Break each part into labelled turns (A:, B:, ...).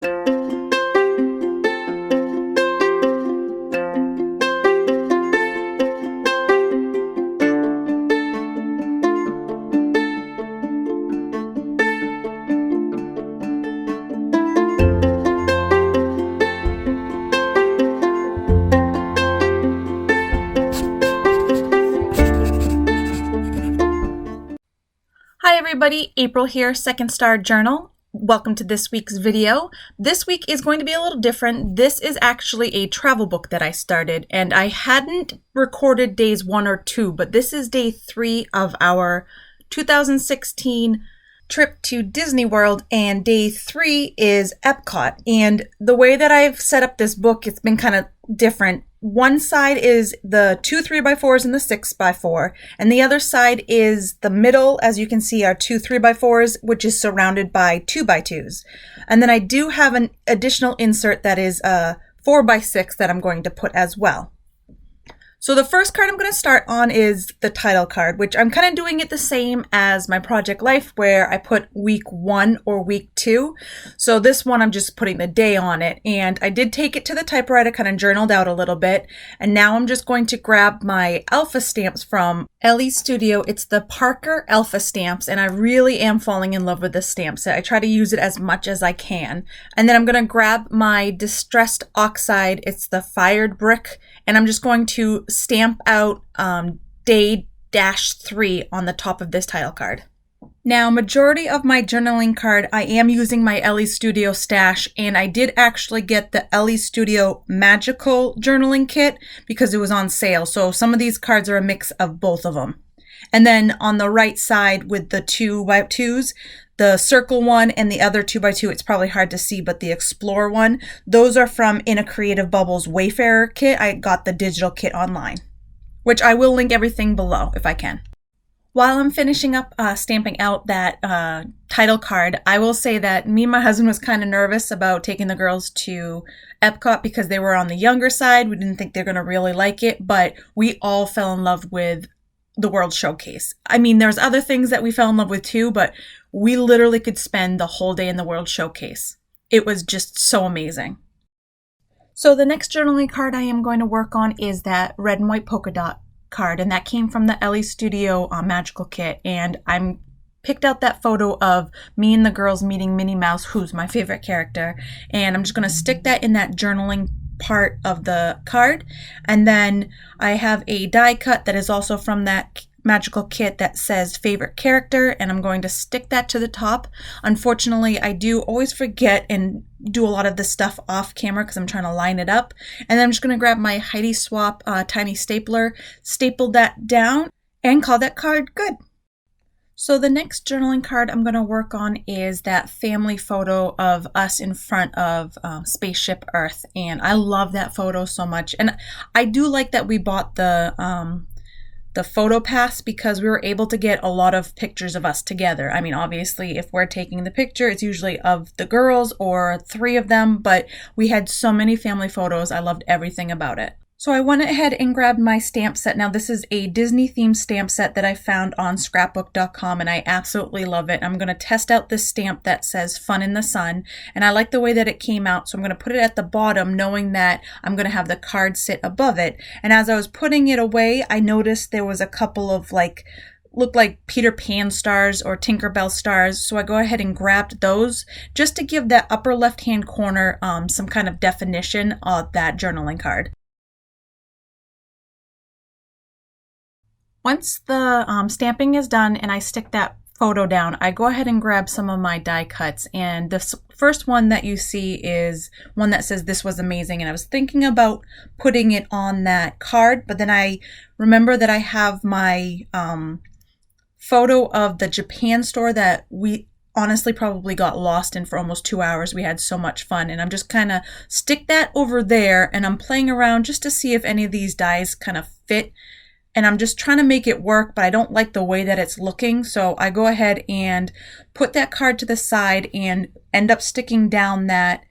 A: Hi everybody, April here, Second Star Journal. Welcome to this week's video. This week is going to be a little different. This is actually a travel book that I started, and I hadn't recorded days 1 or 2, but this is day 3 of our 2016 trip to Disney World, and day 3 is Epcot. And the way that I've set up this book, it's been kind of different. One side is the 2 3x4s and the 6x4, and the other side is the middle, as you can see, are 2 3x4s, which is surrounded by 2x2s. And then I do have an additional insert that is a 4x6 that I'm going to put as well. So the first card I'm going to start on is the title card, which I'm kind of doing it the same as my Project Life, where I put week 1 or week 2. So this one, I'm just putting the day on it. And I did take it to the typewriter, kind of journaled out a little bit. And now I'm just going to grab my alpha stamps from Ellie Studio. It's the Parker Alpha stamps, and I really am falling in love with this stamp set. I try to use it as much as I can. And then I'm going to grab my Distressed Oxide. It's the Fired Brick, and I'm just going to stamp out day-3 on the top of this title card. Now, majority of my journaling card, I am using my Ellie Studio stash, and I did actually get the Ellie Studio Magical Journaling Kit because it was on sale. So some of these cards are a mix of both of them. And then on the right side with the 2x2s, the circle one and the other 2x2, it's probably hard to see, but the Explore one, those are from In a Creative Bubbles Wayfarer kit. I got the digital kit online, which I will link everything below if I can. While I'm finishing up stamping out that title card, I will say that me and my husband was kind of nervous about taking the girls to Epcot because they were on the younger side. We didn't think they're going to really like it, but we all fell in love with the World Showcase. I mean, there's other things that we fell in love with too, but we literally could spend the whole day in the World Showcase. It was just so amazing. So the next journaling card I am going to work on is that red and white polka dot card, and that came from the Ellie Studio Magical Kit, and I'm picked out that photo of me and the girls meeting Minnie Mouse, who's my favorite character, and I'm just going to stick that in that journaling part of the card. And then I have a die cut that is also from that magical kit that says favorite character, and I'm going to stick that to the top. Unfortunately, I do always forget and do a lot of this stuff off camera because I'm trying to line it up. And then I'm just going to grab my Heidi Swap tiny stapler, staple that down, and call that card good. So the next journaling card I'm going to work on is that family photo of us in front of Spaceship Earth, and I love that photo so much. And I do like that we bought the photo pass because we were able to get a lot of pictures of us together. I mean, obviously, if we're taking the picture, it's usually of the girls or 3 of them, but we had so many family photos. I loved everything about it. So I went ahead and grabbed my stamp set. Now this is a Disney themed stamp set that I found on scrapbook.com, and I absolutely love it. I'm going to test out this stamp that says Fun in the Sun, and I like the way that it came out, so I'm going to put it at the bottom knowing that I'm going to have the card sit above it. And as I was putting it away, I noticed there was a couple of looked like Peter Pan stars or Tinkerbell stars, so I go ahead and grabbed those just to give that upper left hand corner some kind of definition of that journaling card. Once the stamping is done and I stick that photo down, I go ahead and grab some of my die cuts, and the first one that you see is one that says "This was amazing," and I was thinking about putting it on that card, but then I remember that I have my photo of the Japan store that we honestly probably got lost in for almost 2 hours. We had so much fun, and I'm just kind of stick that over there, and I'm playing around just to see if any of these dies kind of fit. And I'm just trying to make it work, but I don't like the way that it's looking. So I go ahead and put that card to the side and end up sticking down that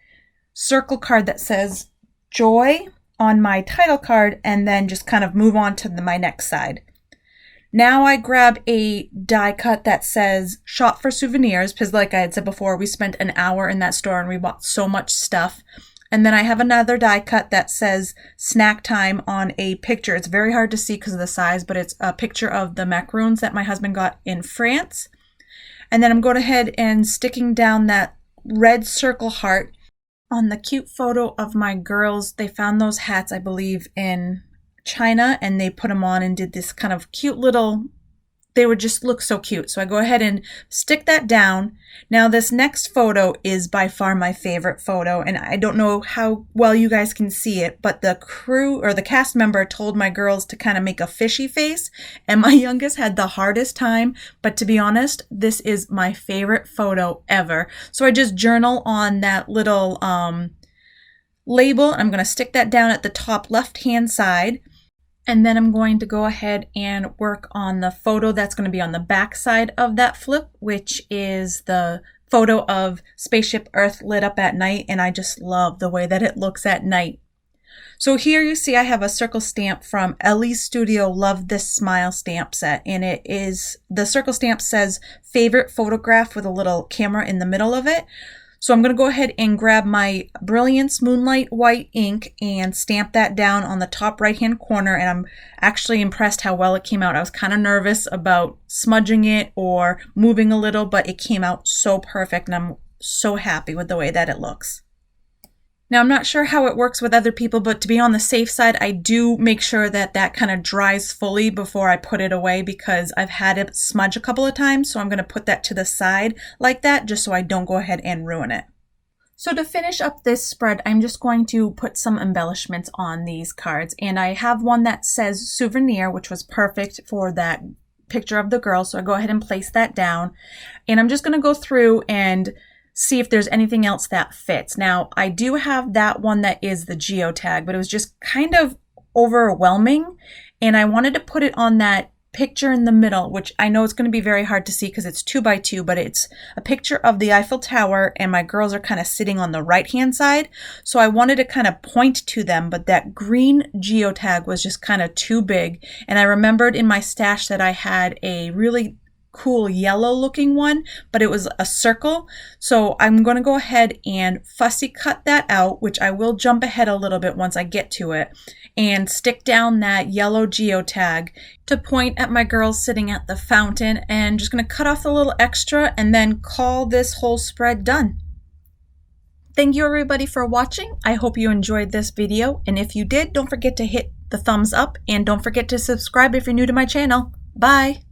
A: circle card that says Joy on my title card, and then just kind of move on to my next side. Now I grab a die cut that says shop for souvenirs, because like I had said before, we spent an hour in that store and we bought so much stuff. And then I have another die cut that says snack time on a picture. It's very hard to see because of the size, but it's a picture of the macaroons that my husband got in France. And then I'm going ahead and sticking down that red circle heart on the cute photo of my girls. They found those hats, I believe, in China, and they put them on and did this kind of cute little, they would just look so cute. So I go ahead and stick that down. Now this next photo is by far my favorite photo, and I don't know how well you guys can see it, but the crew or the cast member told my girls to kind of make a fishy face, and my youngest had the hardest time, but to be honest, this is my favorite photo ever. So I just journal on that little label. I'm going to stick that down at the top left hand side. And then I'm going to go ahead and work on the photo that's going to be on the back side of that flip, which is the photo of Spaceship Earth lit up at night. And I just love the way that it looks at night. So here you see I have a circle stamp from Ellie's Studio Love This Smile stamp set. And it is, the circle stamp says favorite photograph with a little camera in the middle of it. So I'm going to go ahead and grab my Brilliance Moonlight White ink and stamp that down on the top right hand corner, and I'm actually impressed how well it came out. I was kind of nervous about smudging it or moving a little, but it came out so perfect and I'm so happy with the way that it looks. Now, I'm not sure how it works with other people, but to be on the safe side, I do make sure that that kind of dries fully before I put it away because I've had it smudge a couple of times. So I'm going to put that to the side like that just so I don't go ahead and ruin it. So to finish up this spread, I'm just going to put some embellishments on these cards. And I have one that says Souvenir, which was perfect for that picture of the girl. So I go ahead and place that down. And I'm just going to go through and see if there's anything else that fits. Now, I do have that one that is the geotag, but it was just kind of overwhelming. And I wanted to put it on that picture in the middle, which I know it's going to be very hard to see because it's 2x2, but it's a picture of the Eiffel Tower and my girls are kind of sitting on the right-hand side. So I wanted to kind of point to them, but that green geotag was just kind of too big. And I remembered in my stash that I had a really cool yellow looking one, but it was a circle. So I'm going to go ahead and fussy cut that out, which I will jump ahead a little bit once I get to it, and stick down that yellow geotag to point at my girls sitting at the fountain, and just going to cut off a little extra and then call this whole spread done. Thank you everybody for watching. I hope you enjoyed this video, and if you did, don't forget to hit the thumbs up and don't forget to subscribe if you're new to my channel. Bye!